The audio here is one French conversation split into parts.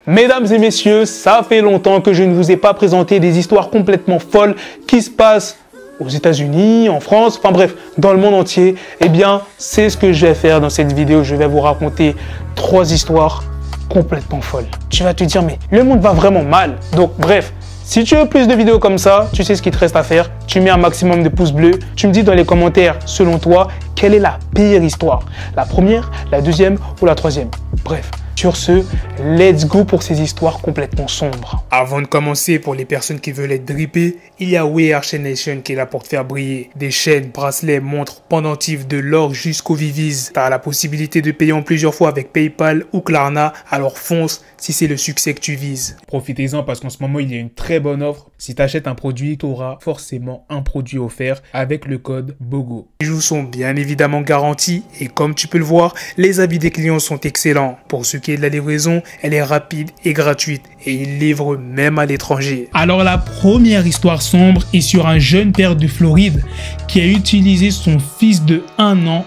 Mesdames et messieurs, ça fait longtemps que je ne vous ai pas présenté des histoires complètement folles qui se passent aux États-Unis, en France, enfin bref, dans le monde entier. Eh bien, c'est ce que je vais faire dans cette vidéo. Je vais vous raconter 3 histoires complètement folles. Tu vas te dire, mais le monde va vraiment mal. Donc bref, si tu veux plus de vidéos comme ça, tu sais ce qu'il te reste à faire. Tu mets un maximum de pouces bleus. Tu me dis dans les commentaires, selon toi, quelle est la pire histoire? La première, la deuxième ou la troisième? Bref. Sur ce, let's go pour ces histoires complètement sombres. Avant de commencer, pour les personnes qui veulent être drippées, il y a We Are Chain Nation qui est là pour te faire briller. Des chaînes, bracelets, montres, pendentifs, de l'or jusqu'aux Vivis. Tu as la possibilité de payer en plusieurs fois avec PayPal ou Klarna, alors fonce si c'est le succès que tu vises. Profitez-en parce qu'en ce moment, il y a une très bonne offre. Si tu achètes un produit, tu auras forcément un produit offert avec le code BOGO. Les bijoux sont bien évidemment garantis et comme tu peux le voir, les avis des clients sont excellents. Pour ceux qui de la livraison, elle est rapide et gratuite et il livre même à l'étranger. Alors la première histoire sombre est sur un jeune père de Floride qui a utilisé son fils de 1 an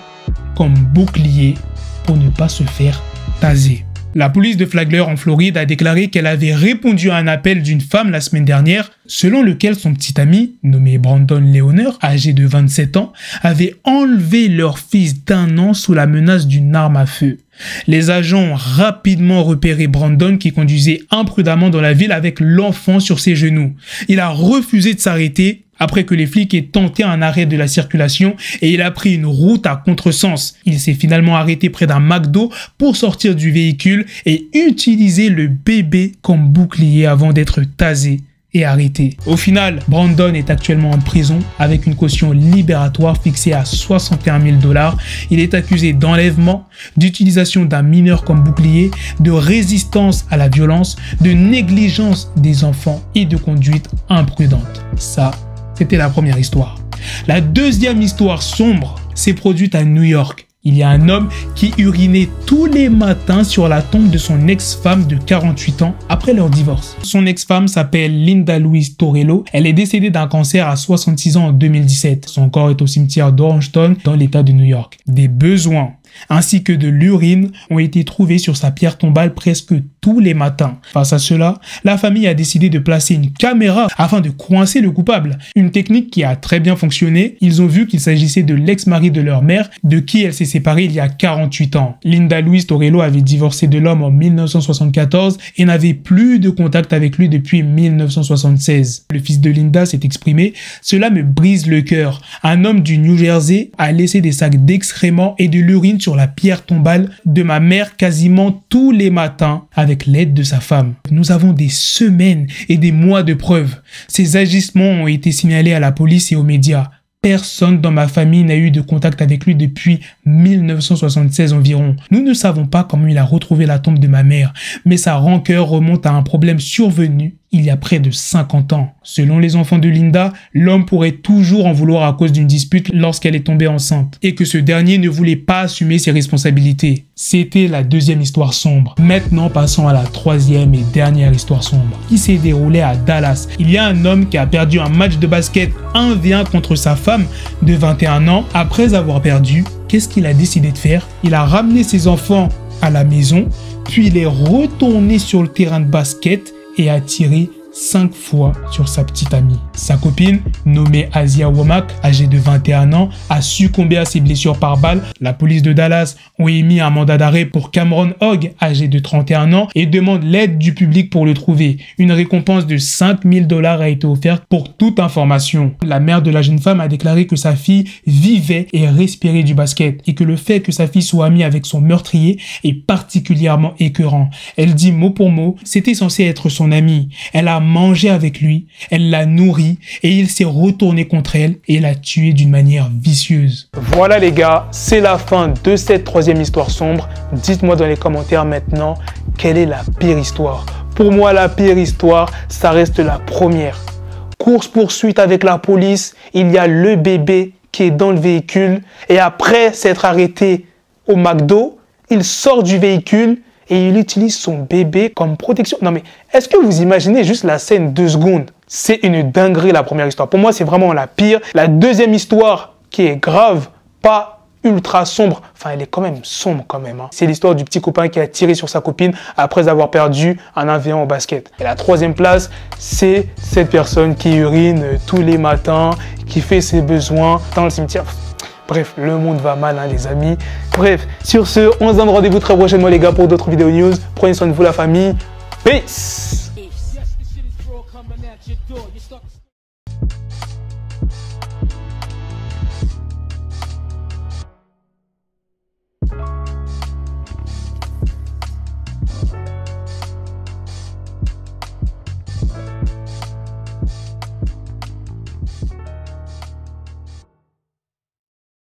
comme bouclier pour ne pas se faire taser. La police de Flagler en Floride a déclaré qu'elle avait répondu à un appel d'une femme la semaine dernière, selon lequel son petit ami, nommé Brandon Leonard, âgé de 27 ans, avait enlevé leur fils d'1 an sous la menace d'une arme à feu. Les agents ont rapidement repéré Brandon qui conduisait imprudemment dans la ville avec l'enfant sur ses genoux. Il a refusé de s'arrêter après que les flics aient tenté un arrêt de la circulation et il a pris une route à contresens. Il s'est finalement arrêté près d'un McDo pour sortir du véhicule et utiliser le bébé comme bouclier avant d'être tasé et arrêté. Au final, Brandon est actuellement en prison avec une caution libératoire fixée à 61 000 $. Il est accusé d'enlèvement, d'utilisation d'un mineur comme bouclier, de résistance à la violence, de négligence des enfants et de conduite imprudente. Ça, c'était la première histoire. La deuxième histoire sombre s'est produite à New York. Il y a un homme qui urinait tous les matins sur la tombe de son ex-femme de 48 ans après leur divorce. Son ex-femme s'appelle Linda Louise Torello. Elle est décédée d'un cancer à 66 ans en 2017. Son corps est au cimetière d'Orangeton dans l'état de New York. Des besoins ainsi que de l'urine ont été trouvés sur sa pierre tombale presque tous les matins. Face à cela, la famille a décidé de placer une caméra afin de coincer le coupable. Une technique qui a très bien fonctionné. Ils ont vu qu'il s'agissait de l'ex-mari de leur mère, de qui elle s'est séparée il y a 48 ans. Linda Louise Torello avait divorcé de l'homme en 1974 et n'avait plus de contact avec lui depuis 1976. Le fils de Linda s'est exprimé: « Cela me brise le cœur. Un homme du New Jersey a laissé des sacs d'excréments et de l'urine sur la pierre tombale de ma mère quasiment tous les matins avec l'aide de sa femme. » Nous avons des semaines et des mois de preuves. Ces agissements ont été signalés à la police et aux médias. Personne dans ma famille n'a eu de contact avec lui depuis 1976 environ. Nous ne savons pas comment il a retrouvé la tombe de ma mère, mais sa rancœur remonte à un problème survenu il y a près de 50 ans. Selon les enfants de Linda, l'homme pourrait toujours en vouloir à cause d'une dispute lorsqu'elle est tombée enceinte et que ce dernier ne voulait pas assumer ses responsabilités. C'était la deuxième histoire sombre. Maintenant, passons à la troisième et dernière histoire sombre qui s'est déroulée à Dallas. Il y a un homme qui a perdu un match de basket 1v1 contre sa femme de 21 ans. Après avoir perdu, qu'est-ce qu'il a décidé de faire? Il a ramené ses enfants à la maison, puis il est retourné sur le terrain de basket et a tiré 5 fois sur sa petite amie. Sa copine, nommée Asia Womack, âgée de 21 ans, a succombé à ses blessures par balle. La police de Dallas a émis un mandat d'arrêt pour Cameron Hogg, âgé de 31 ans, et demande l'aide du public pour le trouver. Une récompense de 5 000 $ a été offerte pour toute information. La mère de la jeune femme a déclaré que sa fille vivait et respirait du basket et que le fait que sa fille soit amie avec son meurtrier est particulièrement écœurant. Elle dit mot pour mot, c'était censé être son ami. Elle a mangé avec lui, elle l'a nourri et il s'est retourné contre elle et l'a tuée d'une manière vicieuse. Voilà les gars, c'est la fin de cette troisième histoire sombre. Dites-moi dans les commentaires maintenant, quelle est la pire histoire? Pour moi, la pire histoire, ça reste la première. Course-poursuite avec la police, il y a le bébé qui est dans le véhicule et après s'être arrêté au McDo, il sort du véhicule et il utilise son bébé comme protection. Non mais, est-ce que vous imaginez juste la scène 2 secondes? C'est une dinguerie la première histoire. Pour moi, c'est vraiment la pire. La deuxième histoire qui est grave, pas ultra sombre. Enfin, elle est quand même sombre quand même. Hein. C'est l'histoire du petit copain qui a tiré sur sa copine après avoir perdu un 1v1 au basket. Et la troisième place, c'est cette personne qui urine tous les matins, qui fait ses besoins dans le cimetière. Bref, le monde va mal, hein, les amis. Bref, sur ce, on se donne rendez-vous très prochainement, les gars, pour d'autres vidéos news. Prenez soin de vous, la famille. Peace!